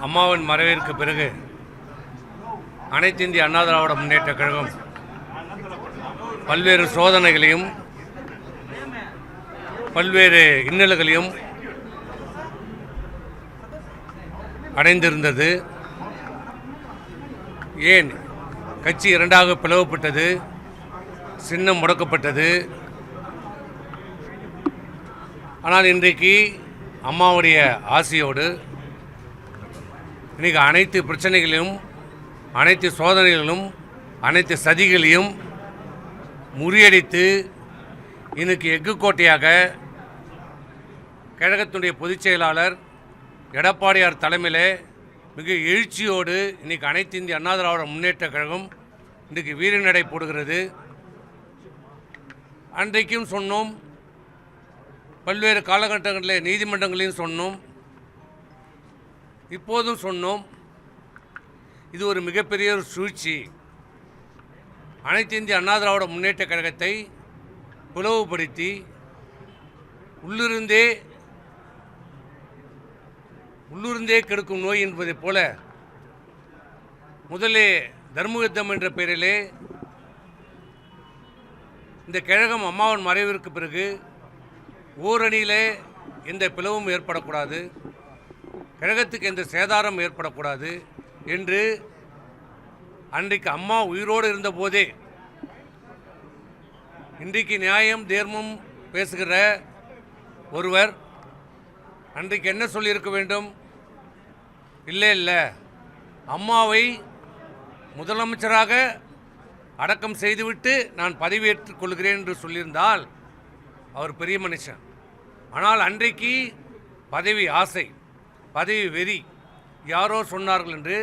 அம்மாவின் மறைவிற்கு பிறகு அனைத்து இந்திய அண்ணா திராவிட முன்னேற்ற கழகம் பல்வேறு சோதனைகளையும் பல்வேறு இன்னல்களையும் அடைந்திருந்தது. ஏன் கட்சி இரண்டாக பிளவுபட்டது, சின்னம் முடக்கப்பட்டது. ஆனால் இன்றைக்கு அம்மாவுடைய ஆசையோடு இன்றைக்கி அனைத்து பிரச்சனைகளையும், அனைத்து சோதனைகளிலும், அனைத்து சதிகளையும் முறியடித்து இன்னைக்கு எஃகு கோட்டையாக கழகத்தினுடைய பொதுச் செயலாளர் எடப்பாடியார் தலைமையில் மிக எழுச்சியோடு இன்றைக்கி அனைத்து இந்திய அண்ணா திராவிட முன்னேற்ற கழகம் இன்றைக்கு வீரநடை போடுகிறது. அன்றைக்கும் சொன்னோம், பல்வேறு காலகட்டங்களில் நீதிமன்றங்களையும் சொன்னோம், இப்போதும் சொன்னோம். இது ஒரு மிகப்பெரிய ஒரு சூழ்ச்சி. அனைத்து இந்திய அண்ணா திராவிட முன்னேற்ற கழகத்தை பிளவுபடுத்தி உள்ளிருந்தே கெடுக்கும் நோய் என்பதைப் போல முதலே தர்மயுத்தம் என்ற பெயரிலே இந்த கழகம் அம்மாவின் மறைவிற்கு பிறகு ஓரணியிலே எந்த பிளவும் ஏற்படக்கூடாது, கழகத்துக்கு எந்த சேதாரம் ஏற்படக்கூடாது என்று அன்றைக்கு அம்மா உயிரோடு இருந்தபோதே இன்றைக்கு நியாயம் தர்மம் பேசுகிற ஒருவர் அன்றைக்கு என்ன சொல்லியிருக்க வேண்டும்? இல்லை, அம்மாவை முதலமைச்சராக அடக்கம் செய்துவிட்டு நான் பதவியேற்றுக் கொள்கிறேன் என்று சொல்லியிருந்தால் அவர் பெரிய மனுஷன். ஆனால் அன்றைக்கு பதவி ஆசை, பதவி வெறி, யாரோ சொன்னார்கள் என்று,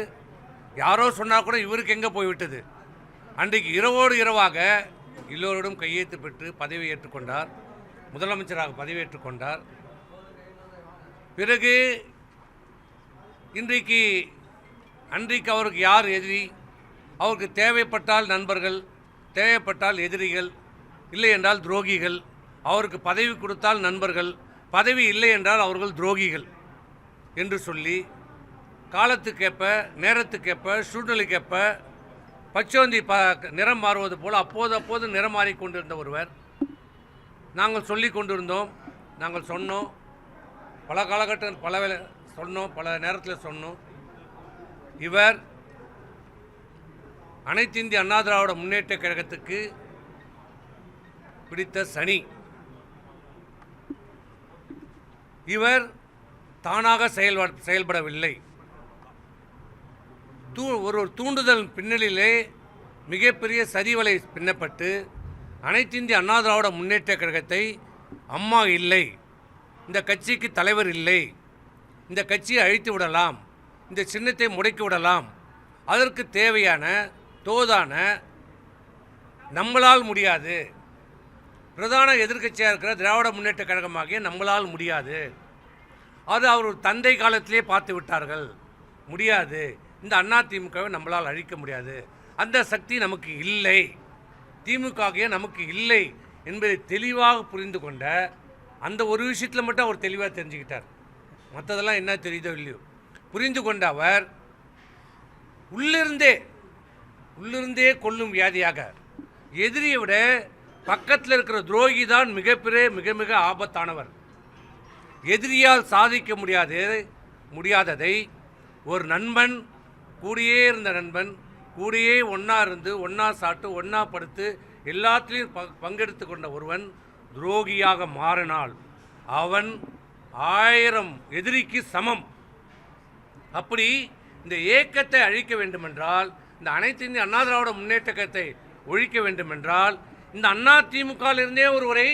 யாரோ சொன்னால் கூட இவருக்கு எங்கே போய்விட்டது. அன்றைக்கு இரவோடு இரவாக எல்லோரிடம் கையெழுத்து பெற்று பதவி ஏற்றுக்கொண்டார், முதலமைச்சராக பதவியேற்றுக் கொண்டார். பிறகு அன்றைக்கு அவருக்கு யார் எதிரி? அவருக்கு தேவைப்பட்டால் நண்பர்கள், தேவைப்பட்டால் எதிரிகள், இல்லை என்றால் துரோகிகள். அவருக்கு பதவி கொடுத்தால் நண்பர்கள், பதவி இல்லை என்றால் அவர்கள் துரோகிகள் என்று சொல்லி காலத்துக்கேற்ப, நேரத்துக்கேற்ப, சூழ்நிலைக்கேற்ப பச்சோந்தி நிறம் மாறுவது போல் அப்போது நிறம் மாறிக்கொண்டிருந்த ஒருவர். நாங்கள் சொல்லி கொண்டிருந்தோம், நாங்கள் சொன்னோம், பல காலகட்டம் பல வேலை சொன்னோம், பல நேரத்தில் சொன்னோம். இவர் அனைத்து இந்திய அண்ணா திராவிட முன்னேற்ற கழகத்துக்கு பிடித்த சனி. இவர் தானாக செயல்படவில்லை. ஒரு தூண்டுதல் பின்னணியிலே மிகப்பெரிய சதிவலை பின்னப்பட்டு அனைத்து இந்திய அண்ணா திராவிட முன்னேற்ற கழகத்தை அம்மா இல்லை, இந்த கட்சிக்கு தலைவர் இல்லை, இந்த கட்சியை அழித்து விடலாம், இந்த சின்னத்தை முடக்கி விடலாம், அதற்கு தேவையான தோதான நம்மளால் முடியாது, பிரதான எதிர்க்கட்சியாக இருக்கிற திராவிட முன்னேற்ற கழகமாகிய நம்மளால் முடியாது, அது அவர் தந்தை காலத்திலே பார்த்து விட்டார்கள், முடியாது, இந்த அண்ணா திமுகவை நம்மளால் அழிக்க முடியாது, அந்த சக்தி நமக்கு இல்லை, திமுக நமக்கு இல்லை என்பதை தெளிவாக புரிந்து கொண்ட அந்த ஒரு விஷயத்தில் மட்டும் அவர் தெளிவாக தெரிஞ்சுக்கிட்டார். மற்றதெல்லாம் என்ன தெரியுதோ இல்லையோ புரிந்து கொண்ட அவர் உள்ளிருந்தே கொல்லும் வியாதியாக, எதிரியை விட பக்கத்தில் இருக்கிற துரோகி தான் மிக மிக ஆபத்தானவர். எதிரியால் சாதிக்க முடியாததை ஒரு நண்பன், கூடியே இருந்த நண்பன், கூடியே ஒன்றா இருந்து ஒன்றா சாப்பிட்டு ஒன்றா படுத்து எல்லாத்திலையும் பங்கெடுத்து கொண்ட ஒருவன் துரோகியாக மாறினால் அவன் 1000 எதிரிக்கு சமம். அப்படி இந்த இயக்கத்தை அழிக்க வேண்டுமென்றால், இந்த அனைத்து இந்திய அண்ணா திராவிட முன்னேற்ற கழகத்தை ஒழிக்க வேண்டுமென்றால், இந்த அண்ணா திமுகவிலிருந்தே ஒருவரை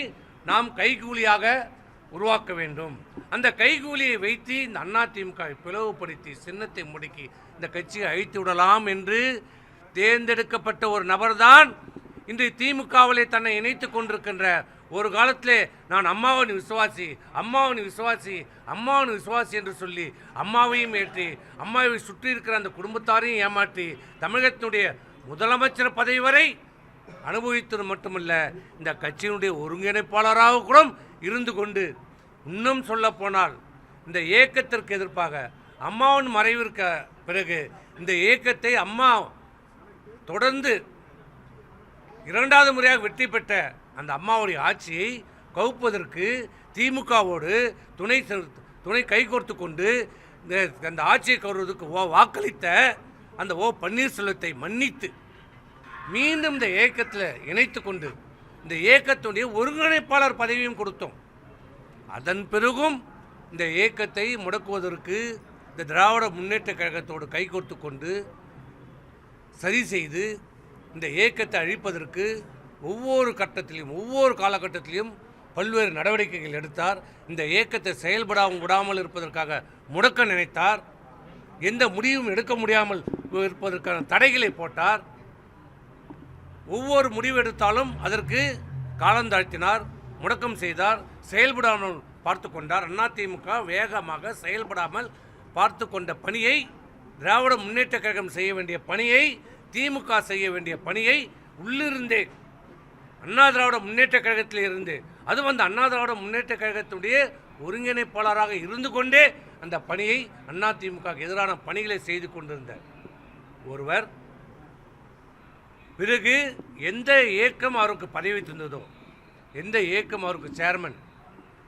நாம் கைகூலியாக உருவாக்க வேண்டும். அந்த கைகூலியை வைத்து இந்த அண்ணா திமுகவை பிளவுபடுத்தி சின்னத்தை முடக்கி இந்த கட்சியை அழித்து விடலாம் என்று தேர்ந்தெடுக்கப்பட்ட ஒரு நபர்தான் இன்று திமுகவிலே தன்னை இணைத்து கொண்டிருக்கின்ற, ஒரு காலத்திலே நான் அம்மாவின் விசுவாசி என்று சொல்லி அம்மாவையும் ஏற்றி, அம்மாவை சுற்றி இருக்கிற அந்த குடும்பத்தாரையும் ஏமாற்றி தமிழகத்தினுடைய முதலமைச்சர் பதவி வரை அனுபவித்தது மட்டுமல்ல, இந்த கட்சியினுடைய ஒருங்கிணைப்பாளராக கூட இருந்து கொண்டு, இன்னும் சொல்ல போனால் இந்த இயக்கத்திற்கு எதிர்ப்பாக அம்மாவின் மறைவிற்கு பிறகு இந்த இயக்கத்தை அம்மா தொடர்ந்து இரண்டாவது முறையாக வெற்றி பெற்ற அந்த அம்மாவுடைய ஆட்சியை கவுப்பதற்கு திமுகவோடு துணை கைகோர்த்து கொண்டு அந்த ஆட்சியை கவுறுவதற்கு வாக்களித்த அந்த பன்னீர்செல்வத்தை மன்னித்து மீண்டும் இந்த இயக்கத்தில் இணைத்து கொண்டு இந்த இயக்கத்துடைய ஒருங்கிணைப்பாளர் பதவியும் கொடுத்தோம். அதன் பிறகும் இந்த இயக்கத்தை முடக்குவதற்கு இந்த திராவிட முன்னேற்ற கழகத்தோடு கைகோர்த்து கொண்டு சரி செய்து இந்த இயக்கத்தை அழிப்பதற்கு ஒவ்வொரு கட்டத்திலையும் ஒவ்வொரு காலகட்டத்திலையும் பல்வேறு நடவடிக்கைகள் எடுத்தார். இந்த இயக்கத்தை விடாமல் இருப்பதற்காக முடக்க நினைத்தார். எந்த முடிவும் எடுக்க முடியாமல் இருப்பதற்கான தடைகளை போட்டார். ஒவ்வொரு முடிவு எடுத்தாலும் அதற்கு காலந்தாழ்த்தினார், முடக்கம் செய்தார், செயல்படாமல் பார்த்து கொண்டார். அதிமுக வேகமாக செயல்படாமல் பார்த்து கொண்ட பணியை திராவிட முன்னேற்ற கழகம் செய்ய வேண்டிய பணியை திமுக செய்ய வேண்டிய பணியை உள்ளிருந்தே அண்ணா திராவிட முன்னேற்ற கழகத்தில் இருந்து அது அண்ணா திராவிட முன்னேற்ற கழகத்துடைய ஒருங்கிணைப்பாளராக இருந்து கொண்டே அந்த பணியை அதிமுக எதிரான பணிகளை செய்து கொண்டிருந்த ஒருவர் பிறகு எந்த இயக்கம் அவருக்கு பதவி தந்ததோ, எந்த இயக்கம் அவருக்கு சேர்மன்,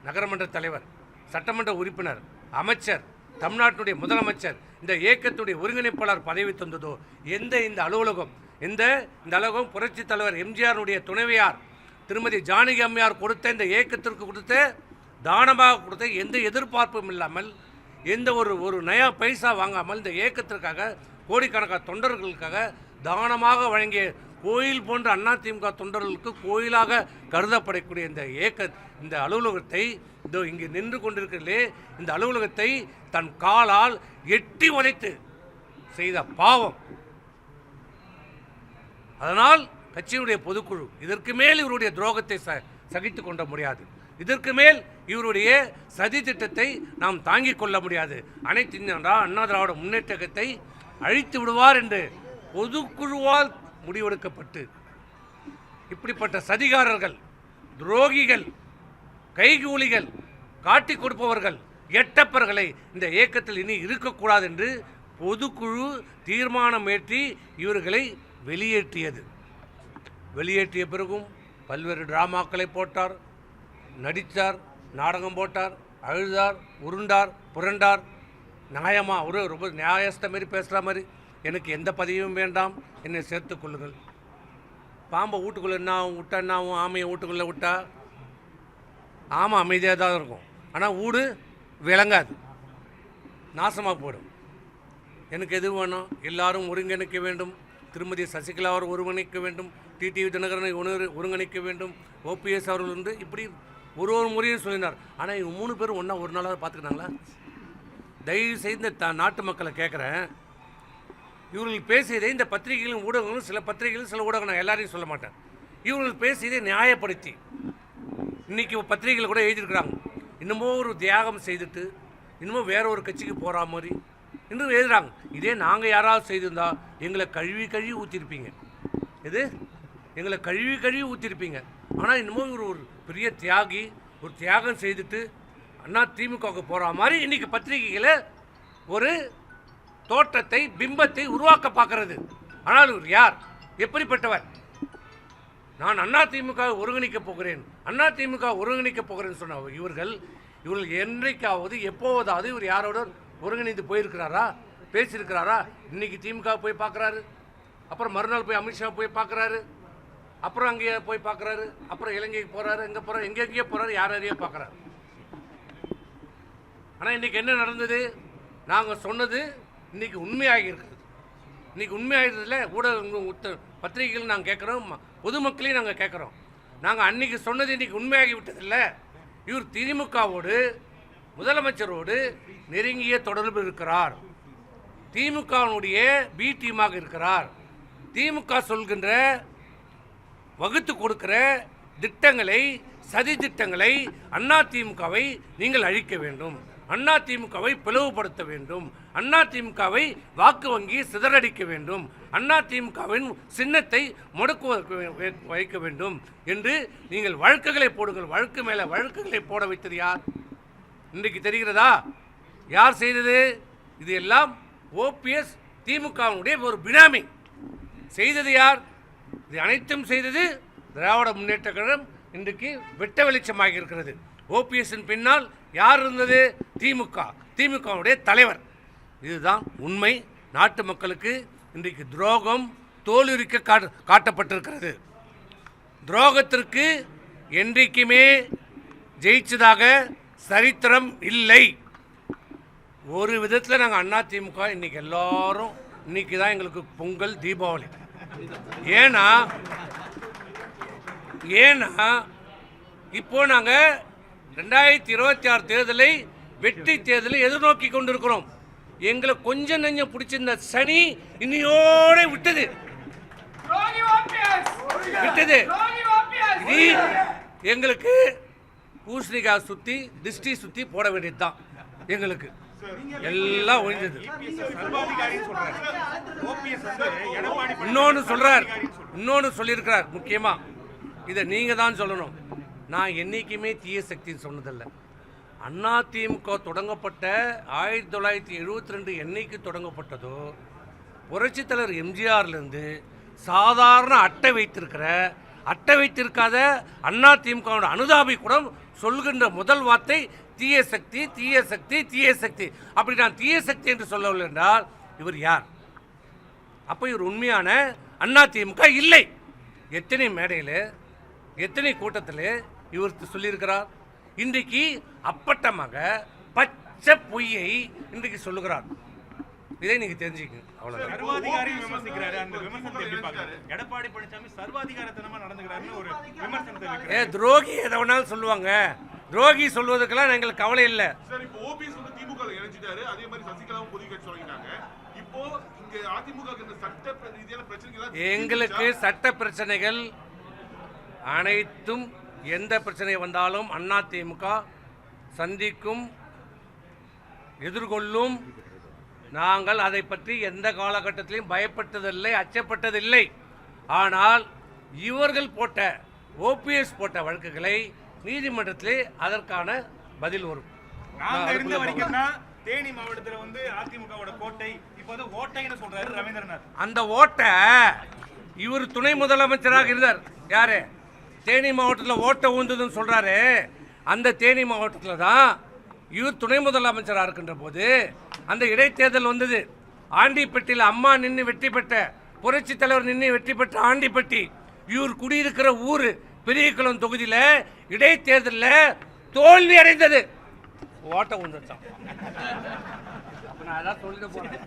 நகரமன்ற தலைவர், சட்டமன்ற உறுப்பினர், அமைச்சர், தமிழ்நாட்டுடைய முதலமைச்சர், இந்த இயக்கத்துடைய ஒருங்கிணைப்பாளர் பதவி தந்ததோ, இந்த அலுவலகம் இந்த அலுவலகம் புரட்சி தலைவர் எம்ஜிஆருடைய துணைவியார் திருமதி ஜானகி அம்மையார் கொடுத்த இந்த இயக்கத்திற்கு கொடுத்த தானமாக கொடுத்த எந்த எதிர்பார்ப்பும் இல்லாமல் எந்த ஒரு நயா பைசா வாங்காமல் இந்த இயக்கத்திற்காக கோடிக்கணக்கான தொண்டர்களுக்காக தானமாக வழங்கிய கோயில் போன்ற அதிமுக தொண்டர்களுக்கு கோயிலாக கருதப்படக்கூடிய இந்த அலுவலகத்தை இங்கு நின்று கொண்டிருக்கிறதே, இந்த அலுவலகத்தை தன் காலால் எட்டி உதைத்து செய்த பாவம். அதனால் கட்சியினுடைய பொதுக்குழு இதற்கு மேல் இவருடைய துரோகத்தை சகித்து கொள்ள முடியாது. இதற்கு மேல் இவருடைய சதி திட்டத்தை நாம் தாங்கிக் கொள்ள முடியாது. அனைத்து அண்ணா திராவிட முன்னேற்றத்தை அழித்து விடுவார் என்று பொதுக்குழுவால் முடிவெடுக்கப்பட்டு இப்படிப்பட்ட சதிகாரர்கள், துரோகிகள், கைகூலிகள், காட்டி கொடுப்பவர்கள், எட்டப்பர்களை இந்த இயக்கத்தில் இனி இருக்கக்கூடாது என்று பொதுக்குழு தீர்மானம் ஏற்றி இவர்களை வெளியேற்றியது. வெளியேற்றிய பிறகும் பல்வேறு டிராமாக்களை போட்டார், நடித்தார், நாடகம் போட்டார், அழுதார், உருண்டார், புரண்டார். நியாயமாக ரொம்ப நியாயஸ்த மாதிரி பேசுகிற மாதிரி எனக்கு எந்த பதவியும் வேண்டாம், என்னை சேர்த்துக் கொள்ளுங்கள். பாம்பை வீட்டுக்குள்ளே என்னாகும், ஆமையை வீட்டுக்குள்ளே விட்டா ஆமாம் அமைதியாக தான் இருக்கும், ஆனால் வீடு விளங்காது, நாசமாக போயிடும். எனக்கு எது வேணும்? எல்லாரும் ஒருங்கிணைக்க வேண்டும். திருமதி சசிகலா அவர் ஒருங்கிணைக்க வேண்டும், டிடிவி தினகரனை ஒருங்கிணைக்க வேண்டும், ஓபிஎஸ் அவர்கள் வந்து இப்படி ஒரு முறையும் சொல்லினார். ஆனால் இவங்க 3 பேரும் ஒன்றா ஒரு நாளாக பார்த்துக்கிட்டாங்களா? தயவு செய்து நாட்டு மக்களை கேட்குறேன், இவர்கள் பேசியதை இந்த பத்திரிகைகளும் ஊடகங்களும் சில பத்திரிகைகளும் சில ஊடகம், நான் எல்லாரையும் சொல்ல மாட்டேன், இவர்கள் பேசியதை நியாயப்படுத்தி இன்றைக்கி பத்திரிகைகள் கூட எழுதியிருக்கிறாங்க. இன்னமும் ஒரு தியாகம் செய்துட்டு இன்னமும் வேற ஒரு கட்சிக்கு போகிற மாதிரி இன்னும் எழுதுகிறாங்க. இதே நாங்கள் யாராவது செய்திருந்தா எங்களை கழுவி ஊற்றிருப்பீங்க. இது எங்களை கழுவி ஊற்றிருப்பீங்க. ஆனால் இன்னமும் ஒரு பெரிய தியாகி, ஒரு தியாகம் செய்துட்டு திமுகவுக்கு போகிற மாதிரி இன்றைக்கி பத்திரிகைகளை ஒரு தோற்றத்தை, பிம்பத்தை உருவாக்க பார்க்கறது. ஆனால் இவர் யார், எப்படிப்பட்டவர்? நான் அதிமுக ஒருங்கிணைக்கப் போகிறேன், அதிமுக ஒருங்கிணைக்கப் போகிறேன்னு சொன்ன இவர்கள் என்றைக்காவது எப்போதாவது இவர் யாரோட ஒருங்கிணைந்து போயிருக்கிறாரா, பேசியிருக்கிறாரா? இன்னைக்கு திமுக போய் பார்க்குறாரு, அப்புறம் மறுநாள் போய் அமித்ஷா போய் பார்க்குறாரு, அப்புறம் அங்கேயே போய் பார்க்குறாரு, அப்புறம் இலங்கைக்கு போகிறாரு, எங்கே போகிறார், எங்கெங்கேயோ போகிறாரு, யாரையே பார்க்குறாரு. ஆனால் இன்றைக்கி என்ன நடந்தது? நாங்கள் சொன்னது இன்றைக்கி உண்மையாகி இருக்கிறது. இன்றைக்கி உண்மையாகிறதுல ஊடக பத்திரிகைகள் நாங்கள் கேட்குறோம், பொதுமக்களையும் நாங்கள் கேட்குறோம். நாங்கள் அன்றைக்கி சொன்னது இன்றைக்கி உண்மையாகி விட்டதில்லை. இவர் திமுகவோடு, முதலமைச்சரோடு நெருங்கிய தொடர்பு இருக்கிறார், திமுகவுடைய பி டீமாக இருக்கிறார். திமுக சொல்கின்ற வகுத்து கொடுக்கிற திட்டங்களை, சதி திட்டங்களை, அதிமுகவை நீங்கள் அழிக்க வேண்டும், அதிமுகவை பிளவுபடுத்த வேண்டும், அதிமுகவை வாக்கு வங்கி சிதறடிக்க வேண்டும், அதிமுகவின் சின்னத்தை முடக்குவதற்கு வைக்க வேண்டும் என்று நீங்கள் வழக்குகளை போடுங்கள். வழக்கு மேலே வழக்குகளை போட வைத்தது யார்? இன்றைக்கு தெரிகிறதா? யார் செய்தது? இது எல்லாம் ஓபிஎஸ் திமுகவுடைய ஒரு பினாமி. செய்தது யார்? இது அனைத்தும் செய்தது திராவிட முன்னேற்ற கழகம். இன்றைக்கு வெட்ட வெளிச்சமாக இருக்கிறது. ஓபிஎஸ்ஸின் பின்னால் யார் இருந்தது? திமுக, திமுகவுடைய தலைவர். இதுதான் உண்மை. நாட்டு மக்களுக்கு இன்றைக்கு துரோகம் தோலுரிக்க காட்டப்பட்டிருக்கிறது. துரோகத்திற்கு என்றைக்குமே ஜெயிச்சதாக சரித்திரம் இல்லை. ஒரு விதத்தில் நாங்கள் அதிமுக இன்னைக்கு எல்லாரும் இன்னைக்கு தான் எங்களுக்கு பொங்கல், தீபாவளி. ஏன்னா இப்போ நாங்கள் 2026 தேர்தலை வெற்றி தேர்தலை எதிர்நோக்கி கொண்டிருக்கிறோம். எங்களை கொஞ்சம் நெஞ்சம் பிடிச்சிருந்த சனி இன்னையோட விட்டது. எங்களுக்கு பூசணிக்காய் சுத்தி திருஷ்டி சுத்தி போட வேண்டியது தான். எங்களுக்கு எல்லாம் ஒழிஞ்சது. இன்னொன்னு சொல்லியிருக்கிறார் முக்கியமா. இதை நீங்க தான் சொல்லணும். நான் என்னைக்குமே தீய சக்தின்னு சொன்னதில்லை. அதிமுக தொடங்கப்பட்ட 1972 என்னைக்கு தொடங்கப்பட்டதோ புரட்சித் தலைவர் எம்ஜிஆர்லேருந்து சாதாரண அட்டை வைத்திருக்காத அதிமுகவோட அனுதாபி கூட சொல்கின்ற முதல் வார்த்தை தீய சக்தி, தீய சக்தி, தீய சக்தி. அப்படி நான் தீய சக்தி என்று சொல்லவில்லை என்றால் இவர் யார்? அப்போ இவர் உண்மையான அதிமுக இல்லை. எத்தனை மேடையில் எத்தனை கூட்டத்தில் இவர் சொல்லியிருக்கிறார். இன்றைக்கு அப்பட்டமாக பச்சை பொய்யை இன்றைக்கு சொல்லுகிறார். இதை நீங்க தெரிஞ்சுக்கணும். அவ்வளவுதான். சர்வாதிகாரி விமர்சிக்கிறாரு. அந்த விமர்சனத்தை எப்படி பார்க்கறாரு? எடப்பாடி பழனிசாமி சர்வாதிகாரத்தனமா நடந்துக்கிறாருன்னு ஒரு விமர்சனத்தை வைக்கிறாரு. துரோகி எதை வேணாலும் சொல்லுவாங்க. துரோகி சொல்வதற்கெல்லாம் எங்களுக்கு கவலை இல்லை. சார், இப்போ ஓபிஎஸ் வந்து திமுக இணைஞ்சிட்டாரு. அதே மாதிரி சசிகலாவும் பொதுக் கட்சி சொல்லிட்டாங்க. இப்போ இங்க அதிமுக இந்த சட்ட ரீதியான பிரச்சனைகள் எங்களுக்கு சட்ட பிரச்சனைகள் அனைத்தும் எந்த பிரச்சனை வந்தாலும் அதிமுக சந்திக்கும், எதிர்கொள்ளும். நாங்கள் அதை பற்றி எந்த காலகட்டத்திலையும் பயப்பட்டதில்லை, அச்சப்பட்டதில்லை. ஆனால் இவர்கள் போட்ட ஓபிஎஸ் போட்ட வழக்குகளை நீதிமன்றத்திலே அதற்கான பதில் வரும். நாங்க இருந்த வரைக்கும் தான் தேனி மாவட்டத்துல வந்து அதிமுகவோட கோட்டை, இப்போது ஓட்டைன்னு சொல்றாரு ரவீந்திரநாத். அந்த ஓட்டை இவர் துணை முதலமைச்சராக இருந்தார். யாரு? தேனி மாவட்டத்தில் ஓட்டை ஊந்ததுன்னு சொல்றாரு. அந்த தேனி மாவட்டத்தில் தான் இவர் துணை முதலமைச்சராக இருக்கின்ற போது அந்த இடைத்தேர்தல் வந்தது. ஆண்டிப்பட்டியில் அம்மா நின்று வெற்றி பெற்ற, புரட்சி தலைவர் நின்று வெற்றி பெற்ற ஆண்டிப்பட்டி இவர் குடியிருக்கிற ஊர் பெரியகுளம் தொகுதியில் இடைத்தேர்தலில் தோல்வி அடைந்தது. ஓட்ட உந்துச்சான். அப்ப நான் அதான் சொல்லிட்டு போறேன்.